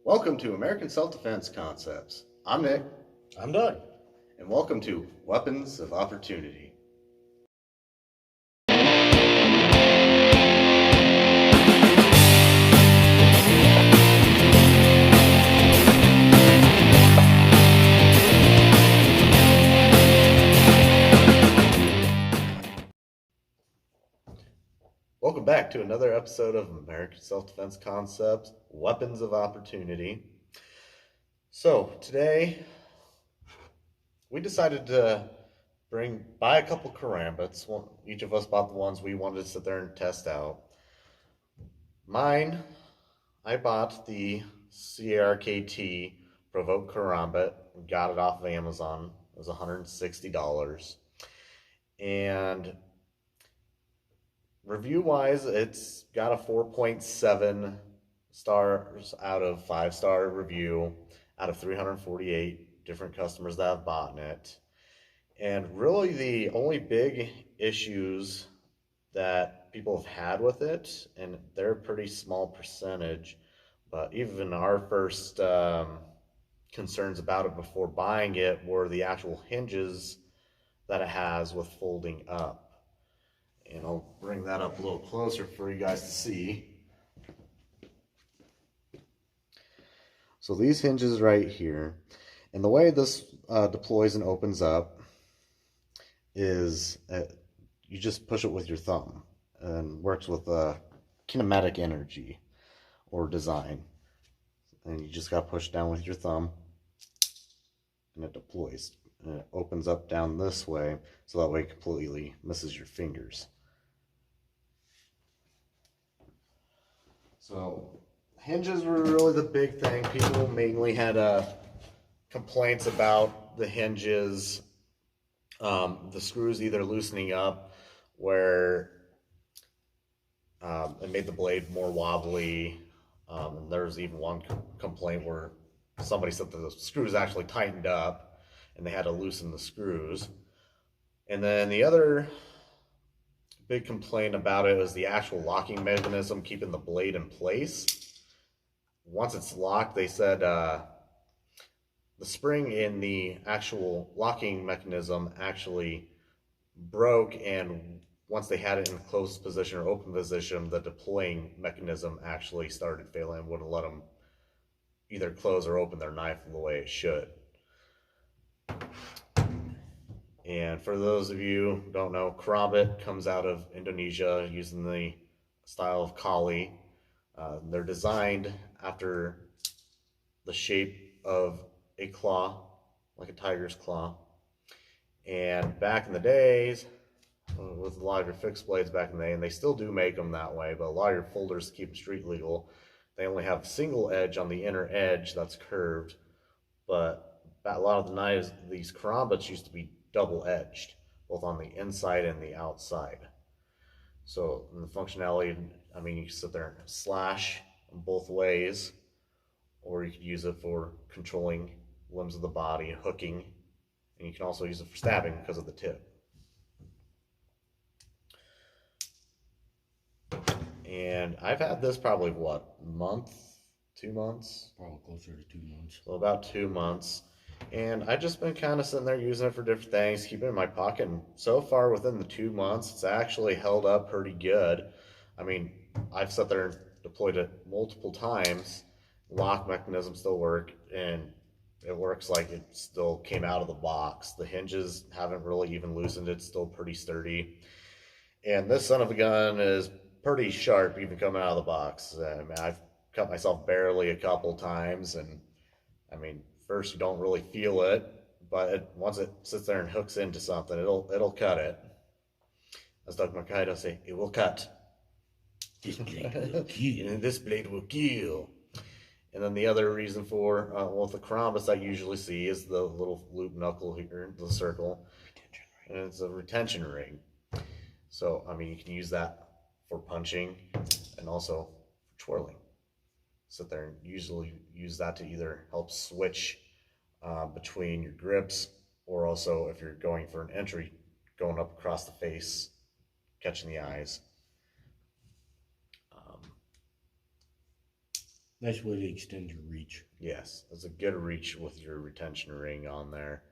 Welcome to American Self-Defense Concepts. I'm Nick. I'm Doug. And welcome to Weapons of Opportunity. Welcome back to another episode of American Self-Defense Concepts, Weapons of Opportunity. So today we decided to buy a couple Karambits. Each of us bought the ones we wanted to sit there and test out. Mine, I bought the CRKT Provoke Karambit and got it off of Amazon. It was $160. And review-wise, it's got a 4.7 stars out of 5-star review out of 348 different customers that have bought it. And really the only big issues that people have had with it, and they're a pretty small percentage, but even our first concerns about it before buying it were the actual hinges that it has with folding up. And I'll bring that up a little closer for you guys to see. So these hinges right here, and the way this deploys and opens up is you just push it with your thumb and works with kinematic energy or design. And you just got to push down with your thumb and it deploys. And it opens up down this way, so that way it completely misses your fingers. So hinges were really the big thing. People mainly had complaints about the hinges, the screws either loosening up where it made the blade more wobbly. And there's even one complaint where somebody said that the screws actually tightened up and they had to loosen the screws. And then the other big complaint about it was the actual locking mechanism keeping the blade in place. Once it's locked, they said the spring in the actual locking mechanism actually broke, and once they had it in closed position or open position, the deploying mechanism actually started failing and wouldn't let them either close or open their knife the way it should. And for those of you who don't know, Karambit comes out of Indonesia using the style of Kali. They're designed after the shape of a claw, like a tiger's claw. And back in the days, with a lot of your fixed blades back in the day, and they still do make them that way, but a lot of your folders, to keep them street legal, they only have a single edge on the inner edge that's curved. But a lot of the knives, these Karambits used to be double-edged, both on the inside and the outside. So in the functionality, I mean, you can sit there and slash both ways, or you could use it for controlling limbs of the body, hooking, and you can also use it for stabbing because of the tip. And I've had this probably, what, month, 2 months? Probably closer to 2 months. So about 2 months. And I've just been kind of sitting there using it for different things, keeping it in my pocket. And so far within the 2 months, it's actually held up pretty good. I mean, I've sat there and deployed it multiple times. Lock mechanism still work, and it works like it still came out of the box. The hinges haven't really even loosened. It's still pretty sturdy. And this son of a gun is pretty sharp even coming out of the box. I mean, I've cut myself barely a couple times, and I mean, first you don't really feel it, but once it sits there and hooks into something, it'll cut it. As Doug Mercado say, it will cut. This blade will kill. And this blade will kill. And then the other reason for, well, the Karambits I usually see is the little loop knuckle here, the circle. And it's a retention ring. So, I mean, you can use that for punching and also for twirling. Sit there and usually use that to either help switch between your grips, or also if you're going for an entry, going up across the face, catching the eyes. Nice way to extend your reach. Yes, it's a good reach with your retention ring on there.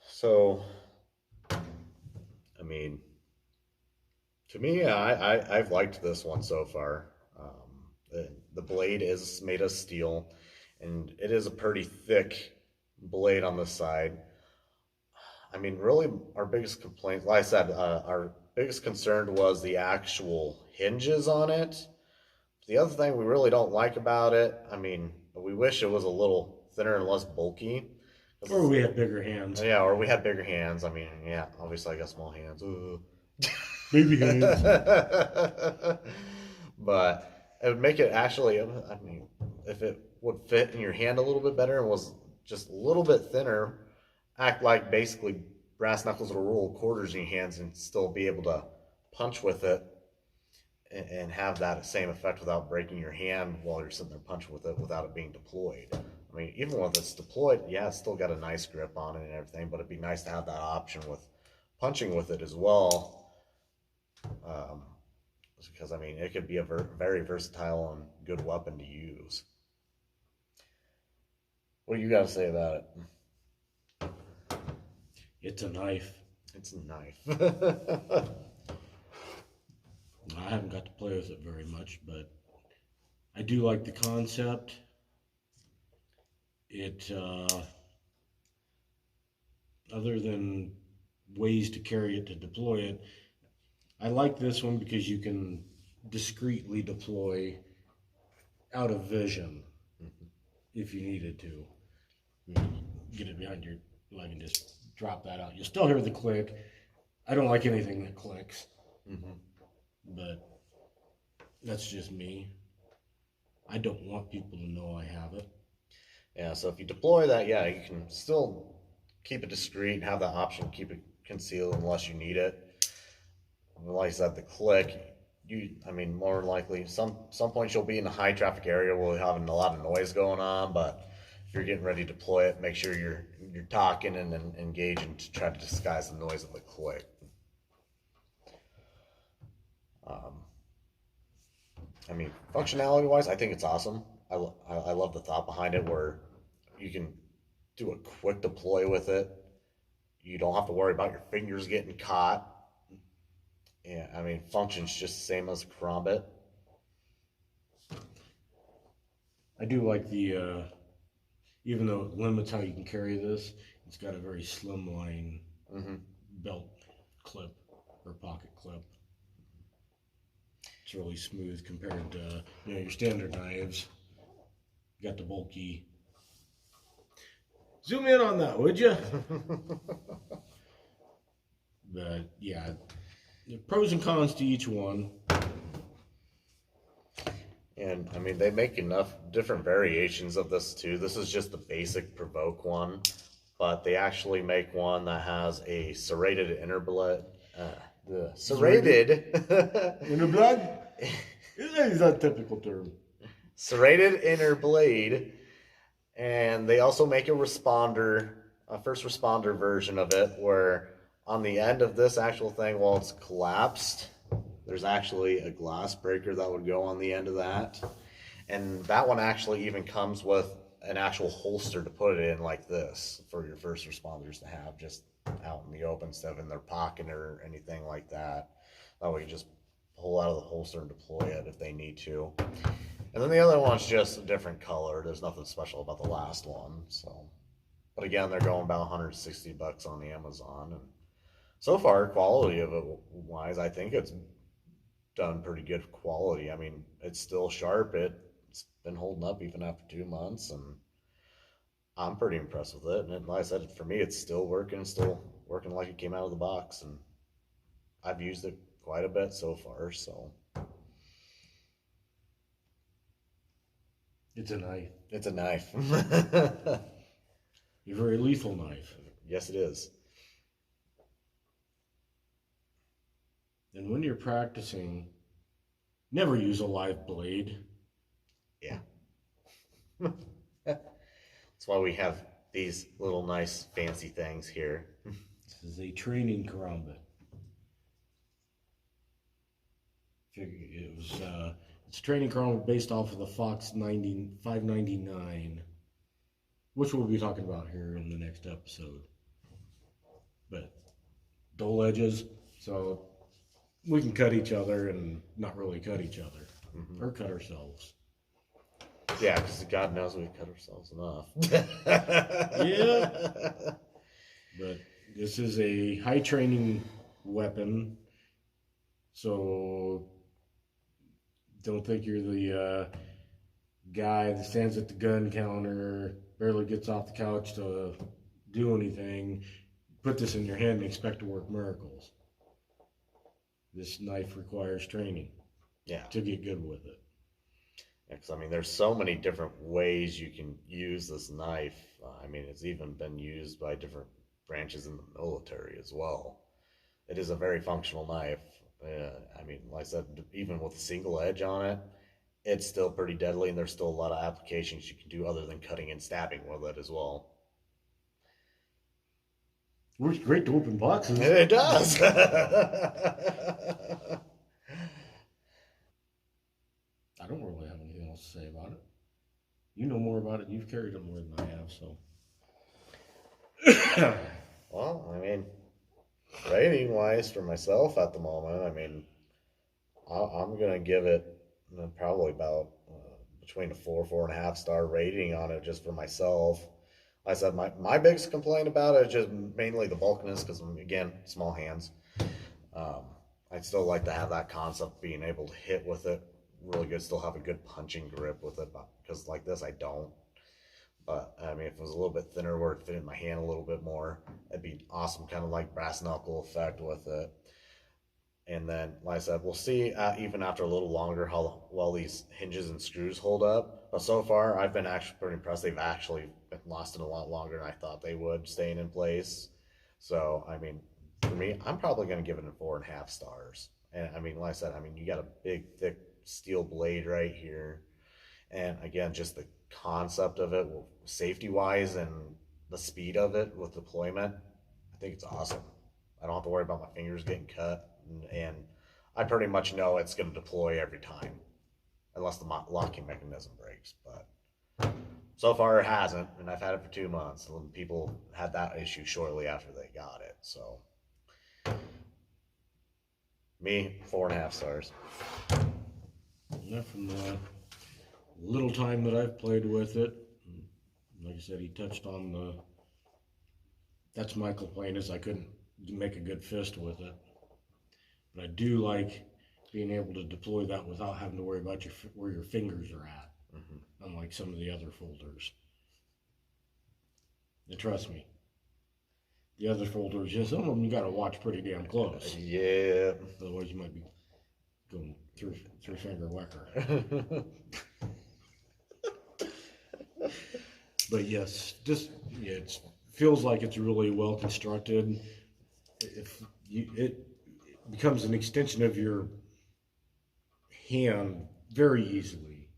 So, I mean, to me, I've liked this one so far. The blade is made of steel, and it is a pretty thick blade on the side. I mean, really, our biggest complaint, like I said, our biggest concern was the actual hinges on it. The other thing we really don't like about it, I mean, we wish it was a little thinner and less bulky. Or we have bigger hands. Yeah, or we had bigger hands. I mean, yeah, obviously I got small hands. Baby hands. But it would make it actually, I mean, if it would fit in your hand a little bit better and was just a little bit thinner, act like basically brass knuckles or roll quarters in your hands and still be able to punch with it and have that same effect without breaking your hand while you're sitting there punching with it without it being deployed. I mean, even when it's deployed, yeah, it's still got a nice grip on it and everything, but it'd be nice to have that option with punching with it as well. Because, I mean, it could be a very versatile and good weapon to use. What do you got to say about it? It's a knife. It's a knife. I haven't got to play with it very much, but I do like the concept. It, other than ways to carry it to deploy it, I like this one because you can discreetly deploy out of vision if you needed to. You get it behind your leg and just drop that out. You'll still hear the click. I don't like anything that clicks, but that's just me. I don't want people to know I have it. Yeah, so if you deploy that, yeah, you can still keep it discreet and have that option, keep it concealed unless you need it. Like I said, the click, I mean, more likely, some points you'll be in a high traffic area where you're having a lot of noise going on, but if you're getting ready to deploy it, make sure you're talking and engaging to try to disguise the noise of the click. I mean, functionality-wise, I think it's awesome. I love the thought behind it where you can do a quick deploy with it. You don't have to worry about your fingers getting caught. Yeah, I mean, functions just the same as Karambit. I do like the, even though it limits how you can carry this, it's got a very slimline belt clip or pocket clip. It's really smooth compared to your standard knives. You got the bulky. Zoom in on that, would you? But yeah, the pros and cons to each one. And I mean, they make enough different variations of this too. This is just the basic Provoke one, but they actually make one that has a serrated inner blade. Serrated inner blood? Is that a typical term? Serrated inner blade, and they also make a responder, a first responder version of it, where on the end of this actual thing, while it's collapsed, there's actually a glass breaker that would go on the end of that. And that one actually even comes with an actual holster to put it in like this for your first responders to have just out in the open instead of in their pocket or anything like that. That way you just pull out of the holster and deploy it if they need to. And then the other one's just a different color. There's nothing special about the last one. So, but again, they're going about 160 bucks on Amazon. And so far, quality of it wise, I think it's done pretty good quality. I mean, it's still sharp. It's been holding up even after 2 months, and I'm pretty impressed with it. And like I said, for me, it's still working like it came out of the box. And I've used it quite a bit so far, so. It's a knife. It's a knife. A very lethal knife. Yes, it is. And when you're practicing, never use a live blade. Yeah. That's why we have these little nice fancy things here. This is a training karambit. It's It's a training karambit based off of the Fox 599, which we'll be talking about here in the next episode. But dull edges, so we can cut each other and not really cut each other, or cut ourselves. Yeah, because God knows we cut ourselves enough. Yeah. But this is a high training weapon, so don't think you're the guy that stands at the gun counter, barely gets off the couch to do anything. Put this in your hand and expect to work miracles. This knife requires training, to get good with it. Yeah, because I mean, there's so many different ways you can use this knife. I mean, it's even been used by different branches in the military as well. It is a very functional knife. I mean, like I said, even with a single edge on it, it's still pretty deadly, and there's still a lot of applications you can do other than cutting and stabbing with it as well. Works great to open boxes. It does. I don't really have anything else to say about it. You know more about it. You've carried it more than I have, so. Well, I mean, rating wise for myself at the moment, I mean, I'm gonna give it probably about between a 4.5 star rating on it just for myself. Like I said, my biggest complaint about it is just mainly the bulkiness, because again, small hands. I'd still like to have that concept, being able to hit with it really good, still have a good punching grip with it, because like this I don't. But I mean, if it was a little bit thinner where it fit in my hand a little bit more, it'd be awesome, kind of like brass knuckle effect with it. And then, like I said, we'll see even after a little longer how well these hinges and screws hold up. But so far, I've been actually pretty impressed. They've actually been lasting a lot longer than I thought they would, staying in place. So, I mean, for me, I'm probably going to give it a 4.5 stars. And I mean, like I said, I mean, you got a big, thick steel blade right here. And again, just the concept of it, safety-wise, and the speed of it with deployment, I think it's awesome. I don't have to worry about my fingers getting cut. And I pretty much know it's going to deploy every time, unless the locking mechanism breaks. But so far it hasn't, and I've had it for 2 months. And people had that issue shortly after they got it. So, me, 4.5 stars. Yeah, from the little time that I've played with it, like I said, he touched on that's my complaint, is I couldn't make a good fist with it. But I do like being able to deploy that without having to worry about where your fingers are at, unlike some of the other folders. And trust me, the other folders, some of them you got to watch pretty damn close. Yeah. Otherwise, you might be going through finger whacker. But yes, it feels like it's really well constructed. It becomes an extension of your hand very easily.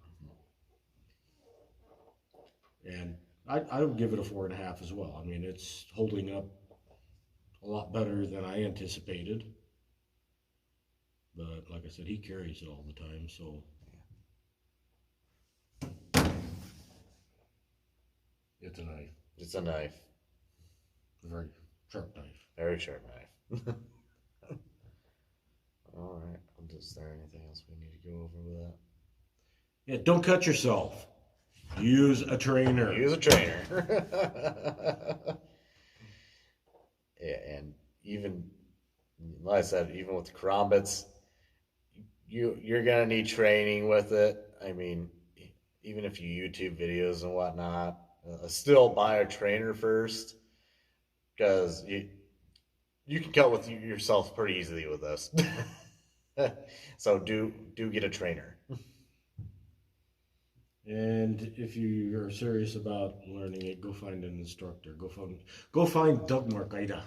And I would give it a 4.5 as well. I mean, it's holding up a lot better than I anticipated. But like I said, he carries it all the time, so. It's a knife. It's a knife. A very sharp knife. Very sharp knife. All right. Is there anything else we need to go over with that? Yeah, don't cut yourself. Use a trainer. Use a trainer. Yeah, and even, like I said, even with the karambits, you're gonna need training with it. I mean, even if you YouTube videos and whatnot, still buy a trainer first, because you can cut with yourself pretty easily with this. So do get a trainer. And if you are serious about learning it, go find an instructor. Go find Doug Marcaida.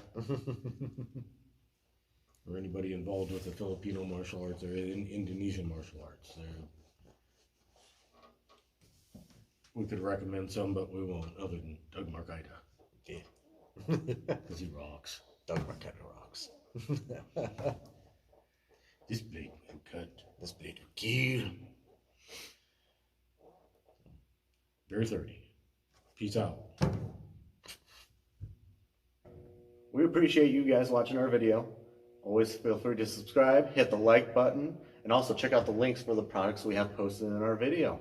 Or anybody involved with the Filipino martial arts or Indonesian martial arts. We could recommend some, but we won't, other than Doug Marcaida. Yeah. Because he rocks. Doug Marcaida rocks. This blade will cut. This blade will kill. Bear 30. Peace out. We appreciate you guys watching our video. Always feel free to subscribe, hit the like button, and also check out the links for the products we have posted in our video.